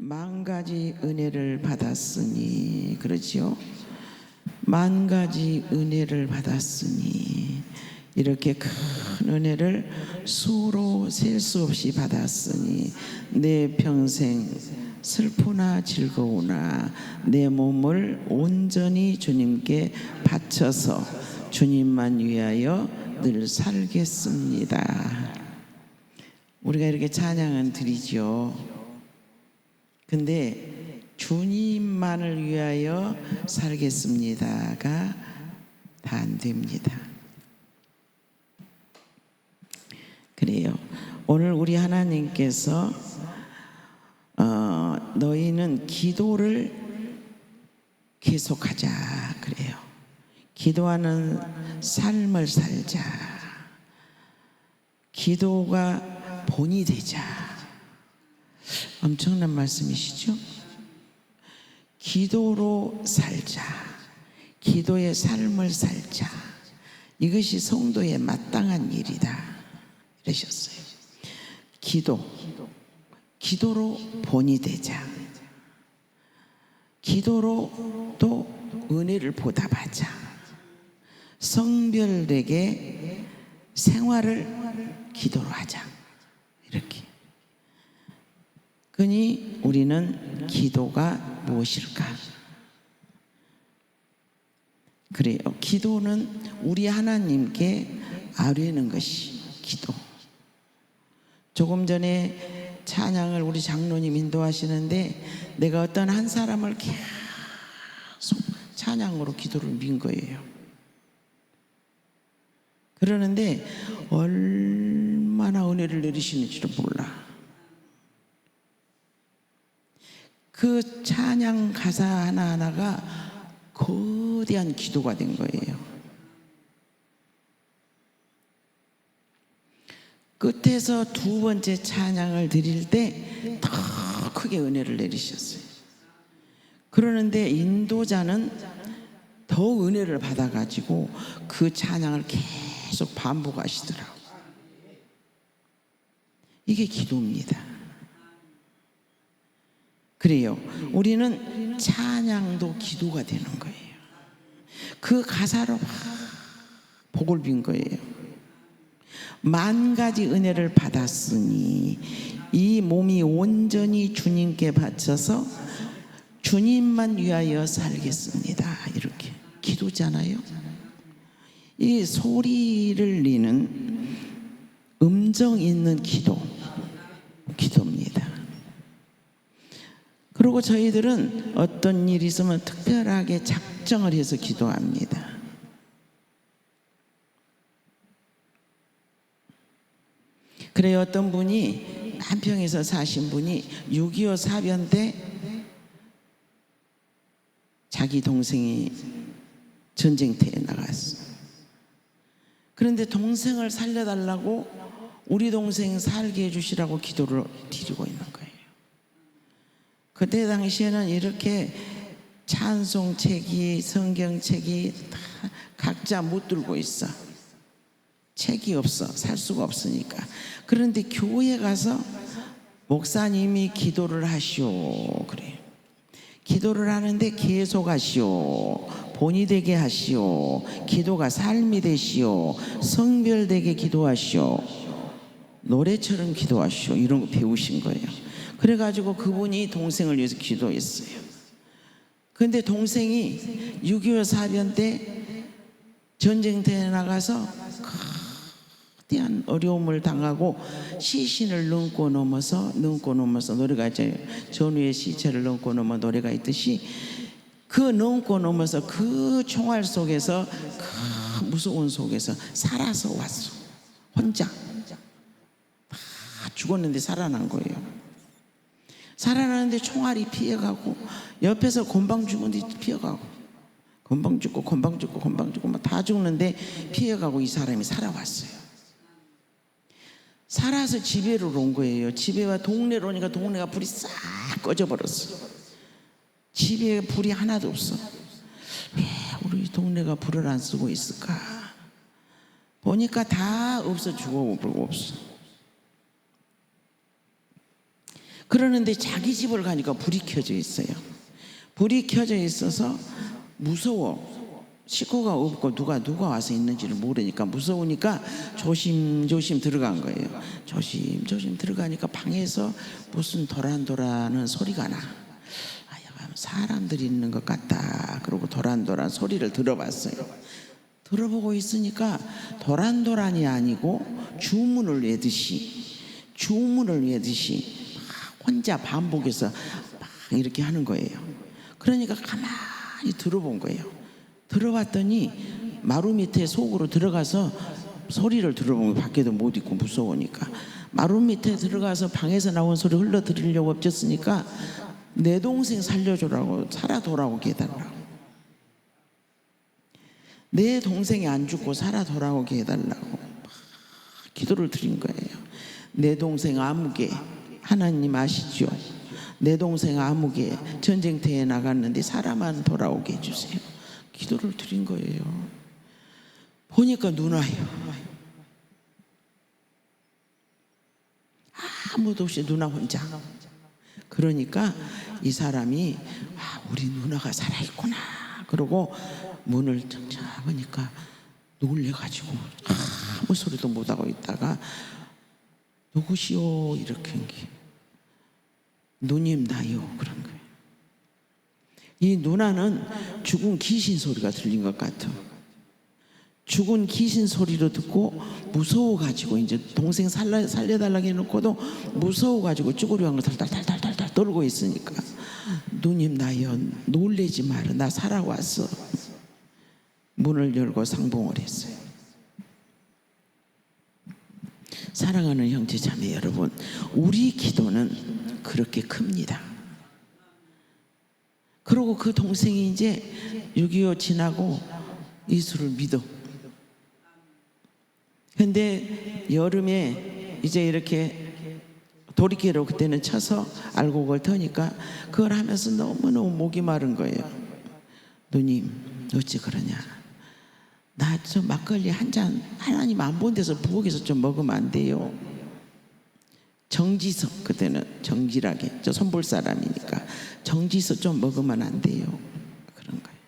만 가지 은혜를 받았으니, 그렇지요? 만 가지 은혜를 받았으니, 이렇게 큰 은혜를 수로 셀 수 없이 받았으니 내 평생 슬프나 즐거우나 내 몸을 온전히 주님께 바쳐서 주님만 위하여 늘 살겠습니다. 우리가 이렇게 찬양은 드리죠. 근데 주님만을 위하여 살겠습니다가 다 안 됩니다. 그래요. 오늘 우리 하나님께서 너희는 기도를 계속하자 그래요. 기도하는 삶을 살자. 기도가 본이 되자. 엄청난 말씀이시죠? 기도로 살자. 기도의 삶을 살자. 이것이 성도의 마땅한 일이다. 이러셨어요. 기도로 본이 되자. 기도로 또 은혜를 보답하자. 성별되게 생활을 기도로 하자. 이렇게. 그니 우리는 기도가 무엇일까? 그래요. 기도는 우리 하나님께 아뢰는 것이 기도. 조금 전에 찬양을 우리 장로님 인도하시는데 내가 어떤 한 사람을 계속 찬양으로 기도를 민 거예요. 그러는데 얼마나 은혜를 내리시는지를 몰라. 그 찬양 가사 하나하나가 거대한 기도가 된 거예요. 끝에서 두 번째 찬양을 드릴 때 더 크게 은혜를 내리셨어요. 그러는데 인도자는 더 은혜를 받아가지고 그 찬양을 계속 반복하시더라고요. 이게 기도입니다. 그래요. 우리는 찬양도 기도가 되는 거예요. 그 가사로 막 복을 빈 거예요. 만 가지 은혜를 받았으니 이 몸이 온전히 주님께 바쳐서 주님만 위하여 살겠습니다. 이렇게 기도잖아요. 이 소리를 내는 음정 있는 기도입니다. 그리고 저희들은 어떤 일이 있으면 특별하게 작정을 해서 기도합니다. 그래요. 어떤 분이 한평에서 사신 분이 6.25 사변 때 자기 동생이 전쟁터에 나갔어. 그런데 동생을 살려달라고 우리 동생 살게 해주시라고 기도를 드리고 있는 거예요. 그때 당시에는 이렇게 찬송책이 성경책이 다 각자 못 들고 있어. 책이 없어. 살 수가 없으니까. 그런데 교회 가서 목사님이 기도를 하시오 그래. 기도를 하는데 계속 하시오. 본이 되게 하시오. 기도가 삶이 되시오. 성별되게 기도하시오. 노래처럼 기도하시오. 이런 거 배우신 거예요. 그래가지고 그분이 동생을 위해서 기도했어요. 그런데 동생이 6.25 사변 때 전쟁터에 나가서 거대한 어려움을 당하고 시신을 넘고 넘어서 노래가 있잖아요. 전우의 시체를 넘고 넘어 노래가 있듯이 그 넘고 넘어서 그 총알 속에서 그 무서운 속에서 살아서 왔어. 혼자 다 죽었는데 살아난 거예요. 살아나는데 총알이 피해가고 옆에서 곤방 죽은데 피해가고 곤방 죽고 막 다 죽는데 피해가고 이 사람이 살아왔어요. 살아서 집에로 온 거예요. 집에 와 동네로 오니까 동네가 불이 싹 꺼져버렸어. 집에 불이 하나도 없어. 왜 우리 동네가 불을 안 쓰고 있을까? 보니까 다 없어. 죽어버리고 없어. 그러는데 자기 집을 가니까 불이 켜져 있어요. 불이 켜져 있어서 무서워. 식구가 없고 누가 와서 있는지를 모르니까 무서우니까 조심조심 들어간 거예요. 조심조심 들어가니까 방에서 무슨 도란도란한 소리가 나. 아야, 사람들이 있는 것 같다. 그러고 도란도란 소리를 들어봤어요. 들어보고 있으니까 도란도란이 아니고 주문을 외듯이 혼자 반복해서 막 이렇게 하는 거예요. 그러니까 가만히 들어본 거예요. 들어봤더니 마루 밑에 속으로 들어가서 소리를 들어보면 밖에도 못 있고 무서우니까 마루 밑에 들어가서 방에서 나온 소리 흘러 들으려고 엎쳤으니까 내 동생 살려주라고, 살아 돌아오게 해달라고. 내 동생이 안 죽고 살아 돌아오게 해달라고 기도를 드린 거예요. 내 동생 아무개, 하나님 아시죠? 내 동생 아무개 전쟁터에 나갔는데 살아만 돌아오게 해주세요. 기도를 드린 거예요. 보니까 누나예요. 아무도 없이 누나 혼자. 그러니까 이 사람이 우리 누나가 살아있구나 그러고 문을 잡으니까 놀래가지고 아무 소리도 못하고 있다가 누구시오 이렇게 한 게 누님 나요 그런 거예요. 이 누나는 죽은 귀신 소리가 들린 것 같아. 죽은 귀신 소리로 듣고 무서워가지고 이제 동생 살려달라고 해놓고도 무서워가지고 쭈그려 한 거 달달달달달 떨고 있으니까 누님 나요 놀래지 마라 나 살아왔어. 문을 열고 상봉을 했어요. 사랑하는 형제 자매 여러분, 우리 기도는 그렇게 큽니다. 그리고 그 동생이 이제 6.25 지나고 예수를 믿어. 근데 여름에 이제 이렇게 도리깨로 그때는 쳐서 알곡을 터니까 그걸 하면서 너무너무 목이 마른 거예요. 누님 어찌 그러냐, 나 저 막걸리 한 잔 하나님 안 본 데서 부엌에서 좀 먹으면 안 돼요? 정지서, 그때는 정질하게 저 손볼 사람이니까 정지서 좀 먹으면 안 돼요? 그런 거예요.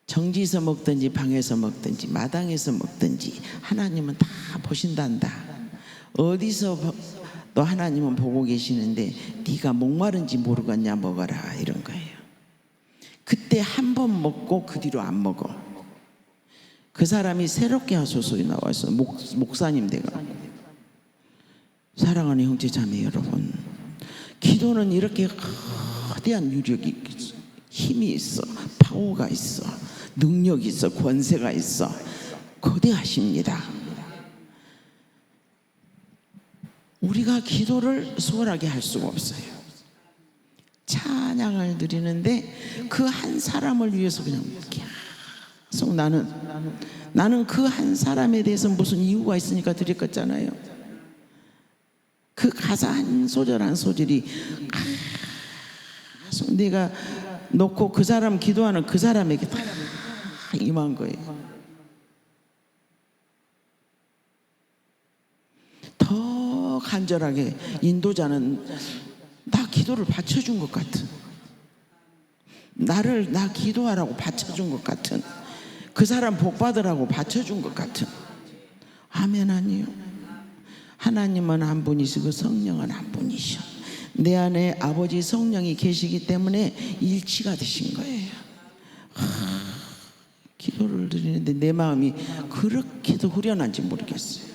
정지서 먹든지 방에서 먹든지 마당에서 먹든지 하나님은 다 보신단다. 어디서 너 하나님은 보고 계시는데 네가 목마른지 모르겠냐 먹어라 이런 거예요. 그때 한 번 먹고 그 뒤로 안 먹어. 그 사람이 새롭게 하소서 나와서 목사님 돼가지고. 사랑하는 형제 자매 여러분, 기도는 이렇게 거대한 유력이 있어. 힘이 있어, 파워가 있어, 능력이 있어, 권세가 있어. 거대하십니다. 우리가 기도를 수월하게 할 수가 없어요. 찬양을 드리는데 그 한 사람을 위해서 그냥 계속 나는 그 한 사람에 대해서 무슨 이유가 있으니까 드렸겠잖아요. 그 가사 한 소절 한 소절이 계속 내가 놓고 그 사람 기도하는 그 사람에게 다 임한 거예요. 더 간절하게 인도자는 나 기도를 바쳐준 것 같은, 나 기도하라고 바쳐준 것 같은, 그 사람 복 받으라고 바쳐준 것 같은. 아멘. 아니요. 하나님은 한 분이시고 성령은 한 분이셔. 내 안에 아버지 성령이 계시기 때문에 일치가 되신 거예요. 기도를 드리는데 내 마음이 그렇게도 후련한지 모르겠어요.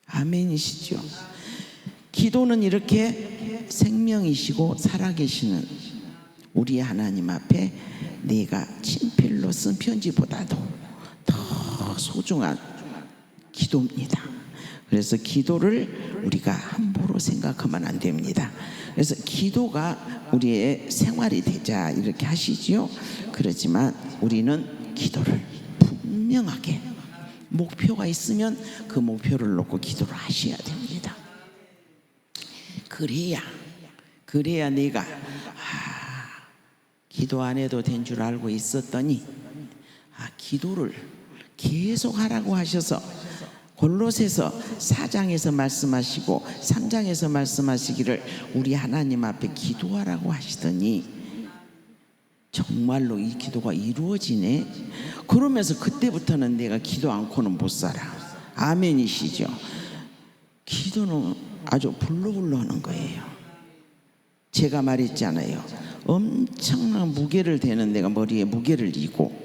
아멘이시죠? 기도는 이렇게 생명이시고 살아계시는 우리 하나님 앞에 내가 친필로 쓴 편지보다도 더 소중한 기도입니다. 그래서 기도를 우리가 함부로 생각하면 안 됩니다. 그래서 기도가 우리의 생활이 되자 이렇게 하시지요. 그렇지만 우리는 기도를 분명하게 목표가 있으면 그 목표를 놓고 기도를 하셔야 됩니다. 그래야 내가 기도 안 해도 된 줄 알고 있었더니 기도를 계속 하라고 하셔서 골로새서 4장에서 말씀하시고 3장에서 말씀하시기를 우리 하나님 앞에 기도하라고 하시더니 정말로 이 기도가 이루어지네. 그러면서 그때부터는 내가 기도 않고는 못 살아. 아멘이시죠? 기도는 아주 불러불러 하는 거예요. 제가 말했잖아요. 엄청난 무게를 대는 내가 머리에 무게를 지고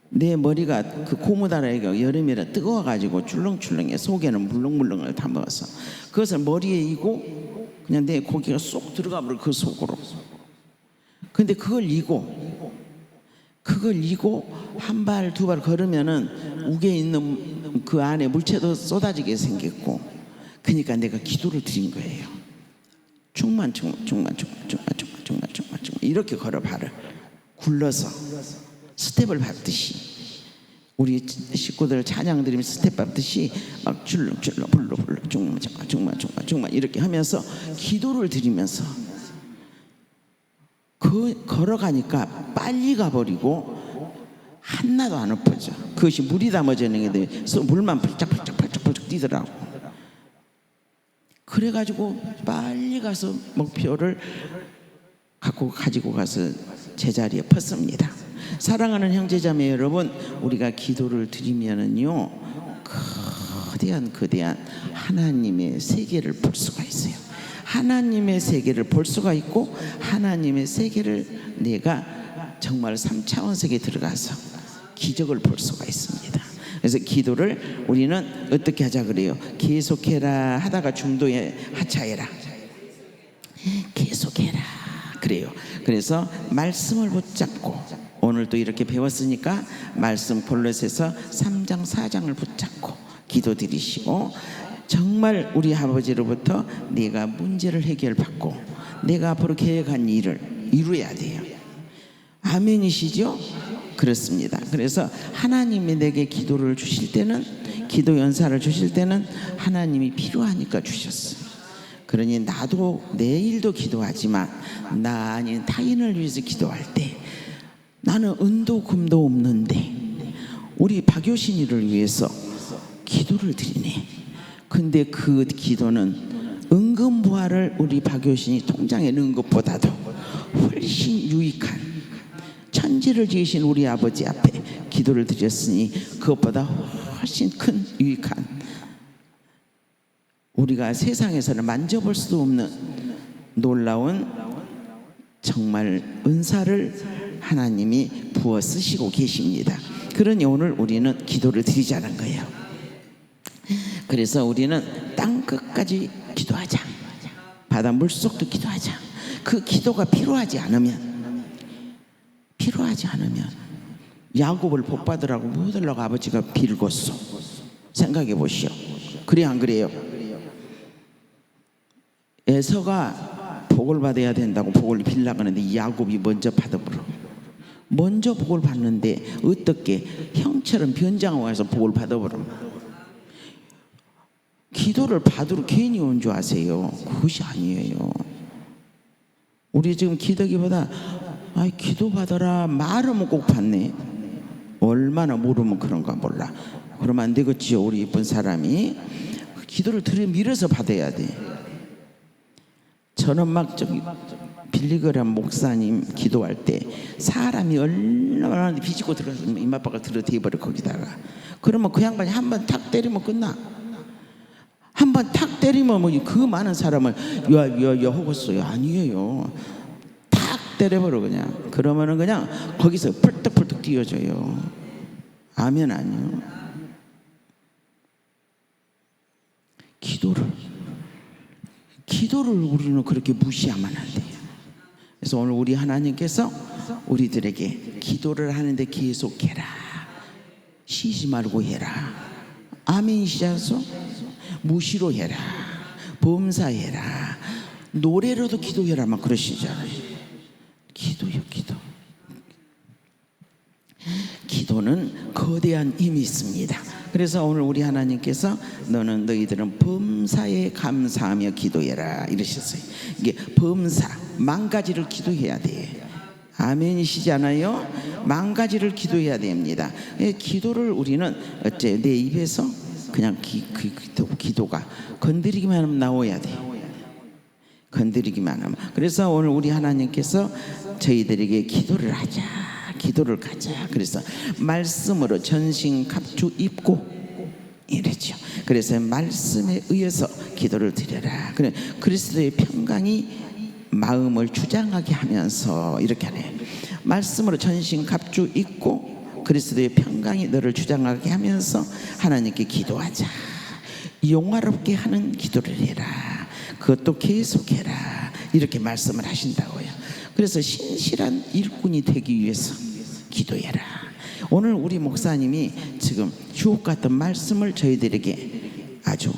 내 머리가 그 고무다라이가 여름이라 뜨거워가지고 출렁출렁해. 속에는 물렁물렁을 담아서 그것을 머리에 이고 그냥 내 고기가 쏙 들어가 버려 그 속으로. 근데 그걸 이고 한 발 두 발 걸으면은 우게 있는 그 안에 물체도 쏟아지게 생겼고, 그러니까 내가 기도를 드린 거예요. 충만 이렇게 걸어 발을 굴러서 스텝을 밟듯이, 우리 식구들 찬양 드리면 스텝 밟듯이 막 줄렁줄렁 불러 중만 이렇게 하면서 기도를 드리면서 걸어가니까 빨리 가버리고 하나도 안 엎어져. 그것이 물이 담아져 있는 게 물만 펄쩍 뛰더라고. 그래가지고 빨리 가서 목표를 가지고 가서 제자리에 폈습니다. 사랑하는 형제자매 여러분, 우리가 기도를 드리면은요 거대한 하나님의 세계를 볼 수가 있어요. 하나님의 세계를 볼 수가 있고, 하나님의 세계를 내가 정말 3차원 세계에 들어가서 기적을 볼 수가 있습니다. 그래서 기도를 우리는 어떻게 하자 그래요? 계속해라 하다가 중도에 하차해라. 계속해라 그래요. 그래서 말씀을 붙잡고, 오늘 또 이렇게 배웠으니까 말씀 골로새서 3장 4장을 붙잡고 기도 드리시고, 정말 우리 아버지로부터 내가 문제를 해결받고 내가 앞으로 계획한 일을 이루어야 돼요. 아멘이시죠? 그렇습니다. 그래서 하나님이 내게 기도를 주실 때는, 기도 연사를 주실 때는 하나님이 필요하니까 주셨어요. 그러니 나도 내일도 기도하지만 나 아닌 타인을 위해서 기도할 때 나는 은도 금도 없는데 우리 박효신이를 위해서 기도를 드리네. 근데 그 기도는 은금부화를 우리 박효신이 통장에 넣은 것보다도 훨씬 유익한, 천지를 지으신 우리 아버지 앞에 기도를 드렸으니 그것보다 훨씬 큰 유익한, 우리가 세상에서는 만져볼 수도 없는 놀라운 정말 은사를 하나님이 부어 쓰시고 계십니다. 그러니 오늘 우리는 기도를 드리자는 거예요. 그래서 우리는 땅 끝까지 기도하자. 바다 물속도 기도하자. 그 기도가 필요하지 않으면 야곱을 복 받으라고 못 하려고 아버지가 빌었어. 생각해 보시오. 그래 안 그래요? 에서가 복을 받아야 된다고 복을 빌려고 하는데 야곱이 먼저 받아버려. 먼저 복을 받는데 어떻게 형처럼 변장하고 와서 복을 받아버려. 기도를 받으러 괜히 온 줄 아세요? 그것이 아니에요. 우리 지금 기도기보다 기도 받아라 말하면 꼭 받네. 얼마나 모르면 그런가 몰라. 그러면 안 되겠지요. 우리 이쁜 사람이 기도를 들이밀어서 받아야 돼. 저는 막 저기 빌리그람 목사님 기도할 때 사람이 얼마나 비집고 들어가서 이마바가 들어대버려 거기다가. 그러면 그 양반이 한 번 탁 때리면 끝나. 한 번 탁 때리면 뭐 그 많은 사람을 야 하겠어요. 아니에요. 탁 때려버려 그냥. 그러면은 그냥 거기서 펄떡펄떡 뛰어져요. 아멘. 아니요. 기도를 우리는 그렇게 무시하면 안 돼요. 그래서 오늘 우리 하나님께서 우리들에게 기도를 하는데 계속해라. 쉬지 말고 해라. 아멘이시죠? 무시로 해라. 범사해라. 노래로도 기도해라 막 그러시잖아요. 기도요, 기도. 기도는 거대한 힘이 있습니다. 그래서 오늘 우리 하나님께서 너희들은 범사에 감사하며 기도해라 이러셨어요. 이게 범사, 만가지를 기도해야 돼. 아멘이시잖아요. 만가지를 기도해야 됩니다. 기도를 우리는 어째 내 입에서 그냥 기도가 건드리기만 하면 나와야 돼. 건드리기만 하면. 그래서 오늘 우리 하나님께서 저희들에게 기도를 하자, 기도를 가자. 그래서 말씀으로 전신갑주 입고 이랬죠. 그래서 말씀에 의해서 기도를 드려라. 그래 그리스도의 평강이 마음을 주장하게 하면서 이렇게 하네. 말씀으로 전신갑주 입고 그리스도의 평강이 너를 주장하게 하면서 하나님께 기도하자. 용화롭게 하는 기도를 해라. 그것도 계속해라. 이렇게 말씀을 하신다고요. 그래서 신실한 일꾼이 되기 위해서 기도해라. 오늘 우리 목사님이 지금 주옥 같은 말씀을 저희들에게 아주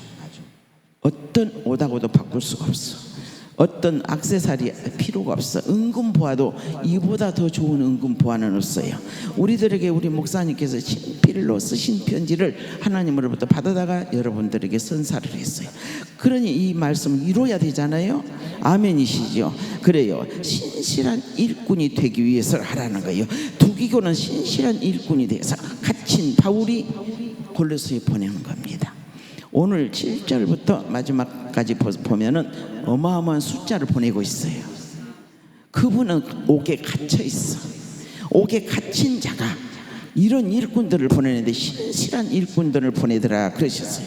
어떤 오다고도 바꿀 수가 없어. 어떤 액세서리 필요가 없어. 은근보화도 이보다 더 좋은 은근보화는 없어요. 우리들에게 우리 목사님께서 친필로 쓰신 편지를 하나님으로부터 받아다가 여러분들에게 선사를 했어요. 그러니 이 말씀을 이뤄야 되잖아요. 아멘이시죠. 그래요. 신실한 일꾼이 되기 위해서 하라는 거예요. 두기고는 신실한 일꾼이 돼서 갇힌 바울이 골로새에 보내는 겁니다. 오늘 7절부터 마지막까지 보면은 어마어마한 숫자를 보내고 있어요. 그분은 옥에 갇혀 있어. 옥에 갇힌 자가 이런 일꾼들을 보내는데 신실한 일꾼들을 보내더라 그러셨어요.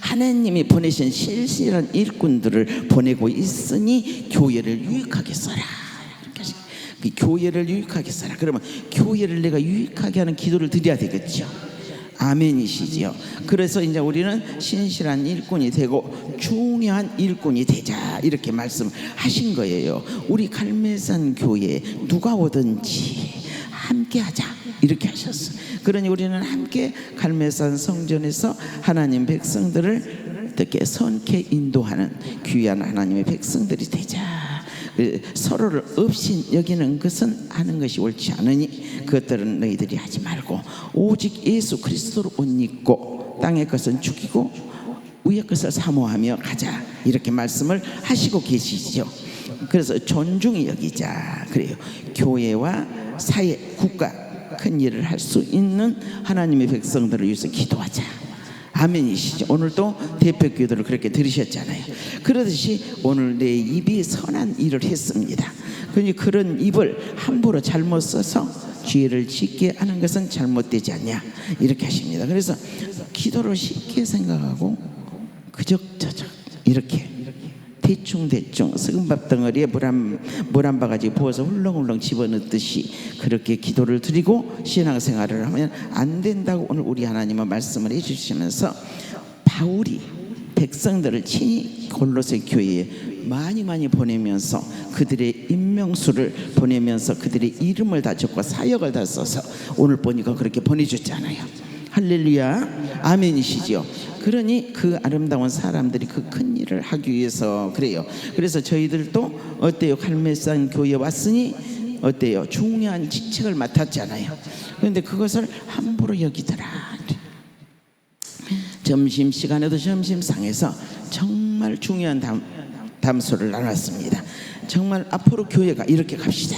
하나님이 보내신 신실한 일꾼들을 보내고 있으니 교회를 유익하게 써라. 그 교회를 유익하게 써라. 그러면 교회를 내가 유익하게 하는 기도를 드려야 되겠죠. 아멘이시지요. 그래서 이제 우리는 신실한 일꾼이 되고 중요한 일꾼이 되자 이렇게 말씀하신 거예요. 우리 갈매산 교회에 누가 오든지 함께 하자 이렇게 하셨어요. 그러니 우리는 함께 갈매산 성전에서 하나님 백성들을 어떻게 선케 인도하는 귀한 하나님의 백성들이 되자. 서로를 없인 여기는 것은 하는 것이 옳지 않으니 그것들은 너희들이 하지 말고 오직 예수 그리스도로 옷 입고 땅의 것은 죽이고 위의 것을 사모하며 가자 이렇게 말씀을 하시고 계시죠. 그래서 존중히 여기자. 그래요. 교회와 사회, 국가 큰 일을 할 수 있는 하나님의 백성들을 위해서 기도하자. 아멘이시죠. 오늘도 대표 기도를 그렇게 들으셨잖아요. 그러듯이 오늘 내 입이 선한 일을 했습니다. 그러니 그런 입을 함부로 잘못 써서 죄를 짓게 하는 것은 잘못되지 않냐 이렇게 하십니다. 그래서 기도를 쉽게 생각하고 그적저적 이렇게 대충대충 썩은밥 덩어리에 물 한 바가지 부어서 훌렁훌렁 집어넣듯이 그렇게 기도를 드리고 신앙생활을 하면 안 된다고 오늘 우리 하나님은 말씀을 해주시면서 바울이 백성들을 친히 골로새 교회에 많이 보내면서 그들의 인명수를 보내면서 그들의 이름을 다 적고 사역을 다 써서 오늘 보니까 그렇게 보내줬잖아요. 할렐루야 아멘이시죠. 그러니 그 아름다운 사람들이 그 큰 일을 하기 위해서 그래요. 그래서 저희들도 어때요? 갈매산 교회에 왔으니 어때요? 중요한 직책을 맡았잖아요. 그런데 그것을 함부로 여기더라. 점심시간에도 점심상에서 정말 중요한 담소를 나눴습니다. 정말 앞으로 교회가 이렇게 갑시다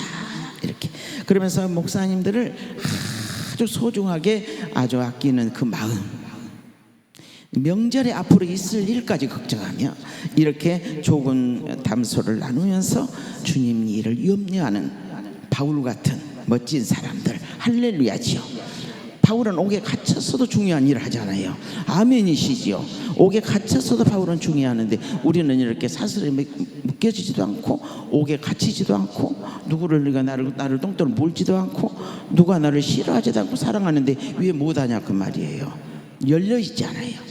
이렇게 그러면서 목사님들을 아주 소중하게 아주 아끼는 그 마음, 명절에 앞으로 있을 일까지 걱정하며 이렇게 좋은 담소를 나누면서 주님 일을 염려하는 바울 같은 멋진 사람들. 할렐루야지요. 바울은 옥에 갇혔어도 중요한 일을 하잖아요. 아멘이시지요. 옥에 갇혔어도 바울은 중요하는데 우리는 이렇게 사슬에 묶여지지도 않고 옥에 갇히지도 않고 누구를 네가 나를 똥똥을 물지도 않고 누가 나를 싫어하지도 않고 사랑하는데 왜 못하냐 그 말이에요. 열려 있잖아요.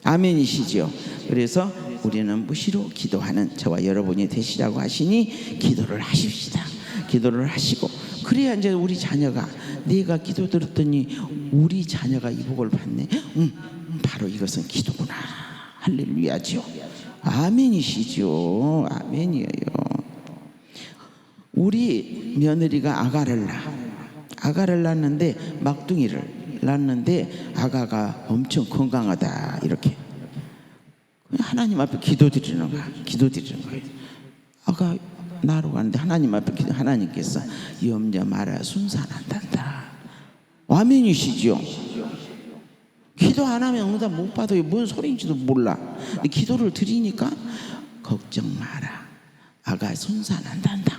아멘이시죠. 그래서 우리는 무시로 기도하는 저와 여러분이 되시라고 하시니 기도를 하십시다. 기도를 하시고 그래야 이제 우리 자녀가 내가 기도 들었더니 우리 자녀가 이 복을 받네. 바로 이것은 기도구나. 할렐루야죠. 아멘이시죠. 아멘이에요. 우리 며느리가 아가를 낳는데 막둥이를 낳는데 아가가 엄청 건강하다 이렇게 하나님 앞에 기도드리는 거예요. 아가 나로 가는데 하나님 앞에 하나님께서 염려 마라 순산한단다. 아멘이시죠. 기도 안 하면 응답 못 받아요. 뭔 소리인지도 몰라. 근데 기도를 드리니까 걱정 마라. 아가 손산한단다.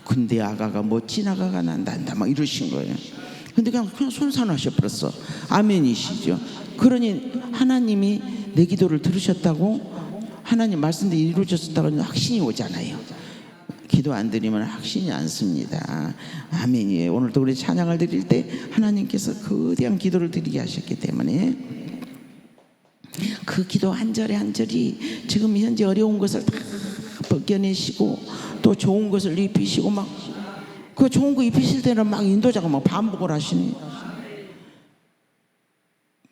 근데 아가가 멋진 아가가 난단다. 막 이러신 거예요. 근데 그냥 손산하셔버렸어. 아멘이시죠. 그러니 하나님이 내 기도를 들으셨다고, 하나님 말씀대로 이루어졌다고 확신이 오잖아요. 기도 안 드리면 확신이 않습니다. 아멘이에요. 오늘도 우리 찬양을 드릴 때 하나님께서 거대한 기도를 드리게 하셨기 때문에 그 기도 한 절에 한 절이 지금 현재 어려운 것을 다 벗겨내시고 또 좋은 것을 입히시고, 막 그 좋은 거 입히실 때는 막 인도자가 막 반복을 하시네.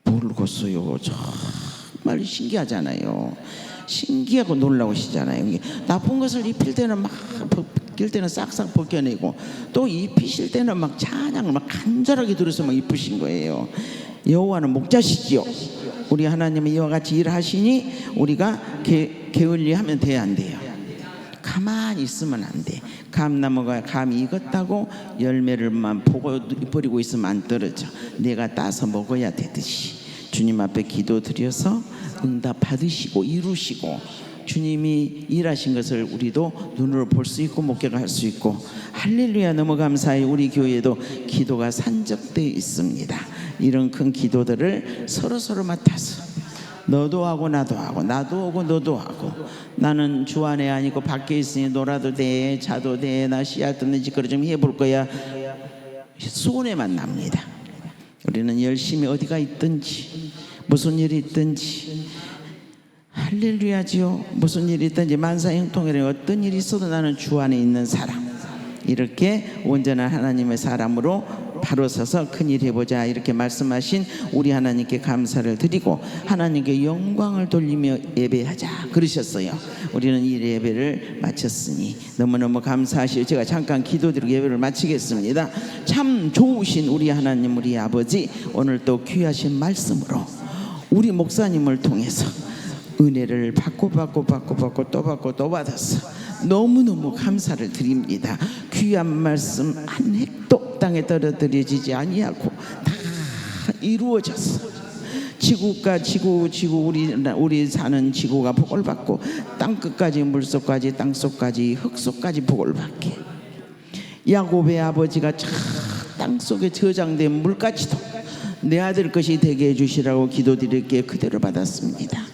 모르겠어요. 정말 신기하잖아요. 신기하고 놀라우시잖아요. 나쁜 것을 입힐 때는 막 벗길 때는 싹싹 벗겨내고, 또 입히실 때는 막 찬양을 막 간절하게 들어서 막 입히신 거예요. 여호와는 목자시지요. 우리 하나님은 이와 같이 일하시니 우리가 게을리하면 돼야 안 돼요. 가만히 있으면 안 돼. 감나무가 감이 익었다고 열매를만 보고 버리고 있으면 안 떨어져. 내가 따서 먹어야 되듯이 주님 앞에 기도드려서 응답 받으시고 이루시고, 주님이 일하신 것을 우리도 눈으로 볼 수 있고 목격할 수 있고, 할렐루야. 너무 감사해요. 우리 교회도 기도가 산적되어 있습니다. 이런 큰 기도들을 서로 맡아서 너도 하고 나도 하고, 나도 하고 너도 하고, 나는 주 안에 아니고 밖에 있으니 놀아도 돼, 자도 돼, 나 씨앗 듣는 짓거리 좀 해볼 거야. 손해만 납니다. 우리는 열심히 어디가 있든지 무슨 일이 있든지, 할렐루야지요. 무슨 일이 있든지 만사형통이래. 어떤 일이 있어도 나는 주 안에 있는 사람, 이렇게 온전한 하나님의 사람으로 바로 서서 큰일 해보자, 이렇게 말씀하신 우리 하나님께 감사를 드리고 하나님께 영광을 돌리며 예배하자 그러셨어요. 우리는 이 예배를 마쳤으니 너무너무 감사하시오. 제가 잠깐 기도드리고 예배를 마치겠습니다. 참 좋으신 우리 하나님, 우리 아버지, 오늘 또 귀하신 말씀으로 우리 목사님을 통해서 은혜를 받고 또 받아서 너무너무 감사를 드립니다. 귀한 말씀 한 획도 땅에 떨어뜨려지지 아니하고 다 이루어졌어. 지구가 지구 우리 사는 지구가 복을 받고, 땅끝까지 물속까지 땅속까지 흙속까지 복을 받게, 야곱의 아버지가 땅속에 저장된 물까지도 내 아들 것이 되게 해주시라고 기도드릴게 그대로 받았습니다.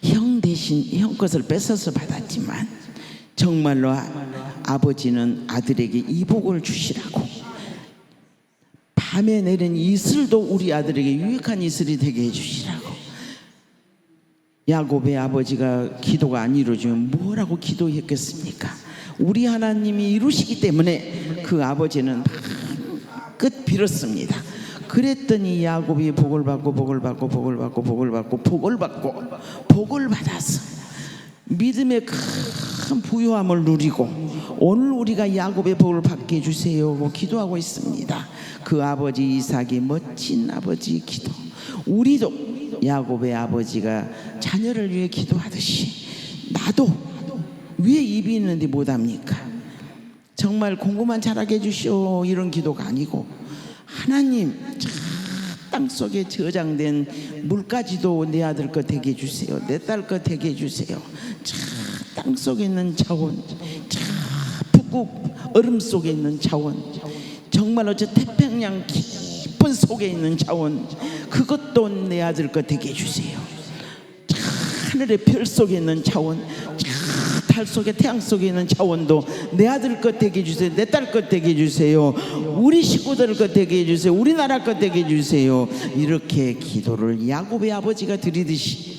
형 대신 형 것을 뺏어서 받았지만 정말로 아버지는 아들에게 이복을 주시라고, 밤에 내린 이슬도 우리 아들에게 유익한 이슬이 되게 해주시라고. 야곱의 아버지가 기도가 안 이루어지면 뭐라고 기도했겠습니까? 우리 하나님이 이루시기 때문에 그 아버지는 끝 빌었습니다. 그랬더니 야곱이 복을 받아서 믿음의 큰 부유함을 누리고, 오늘 우리가 야곱의 복을 받게 해주세요 기도하고 있습니다. 그 아버지 이삭이 멋진 아버지 기도, 우리도 야곱의 아버지가 자녀를 위해 기도하듯이 나도 왜 입이 있는데 못합니까? 정말 공부만 잘하게 해주시오 이런 기도가 아니고, 하나님 땅속에 저장된 물까지도 내 아들 것 되게 해주세요, 내 딸 것 되게 해주세요. 땅속에 있는 자원, 북극 얼음 속에 있는 자원, 정말로 저 태평양 깊은 속에 있는 자원, 그것도 내 아들 것 되게 해주세요. 하늘의 별 속에 있는 자원, 달 속에 태양 속에 있는 자원도 내 아들 것 되게 해주세요, 내 딸 것 되게 해주세요, 우리 식구들 것 되게 해주세요, 우리나라 것 되게 해주세요. 이렇게 기도를 야곱의 아버지가 드리듯이,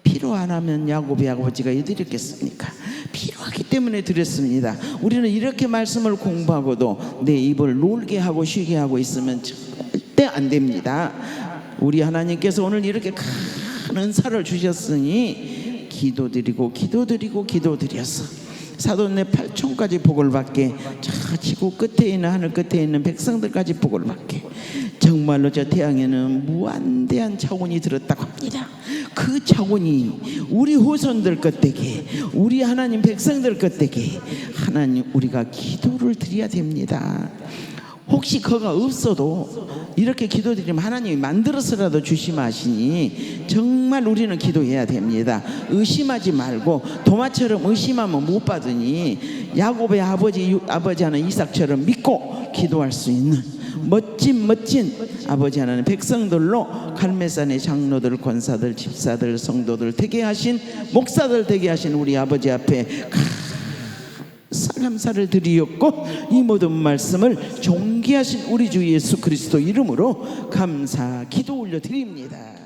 필요 안 하면 야곱의 아버지가 해드렸겠습니까? 필요하기 때문에 드렸습니다. 우리는 이렇게 말씀을 공부하고도 내 입을 놀게 하고 쉬게 하고 있으면 절대 안 됩니다. 우리 하나님께서 오늘 이렇게 큰 은사를 주셨으니 기도드려서 사돈네 8촌까지 복을 받게, 저 지구 끝에 있는 하늘 끝에 있는 백성들까지 복을 받게, 정말로 저 태양에는 무한대한 차원이 들었다고 합니다. 그 차원이 우리 후손들 것 되게, 우리 하나님 백성들 것 되게 하나님 우리가 기도를 드려야 됩니다. 혹시 그가 없어도 이렇게 기도드리면 하나님이 만들어서라도 주시마 하시니 정말 우리는 기도해야 됩니다. 의심하지 말고 도마처럼 의심하면 못 받으니 야곱의 아버지 하는 이삭처럼 믿고 기도할 수 있는 멋진 아버지 하나님 백성들로 갈매산의 장로들, 권사들, 집사들, 성도들 되게 하신 목사들 되게 하신 우리 아버지 앞에 감사를 드리었고 이 모든 말씀을 존귀하신 우리 주 예수 그리스도 이름으로 감사 기도 올려 드립니다.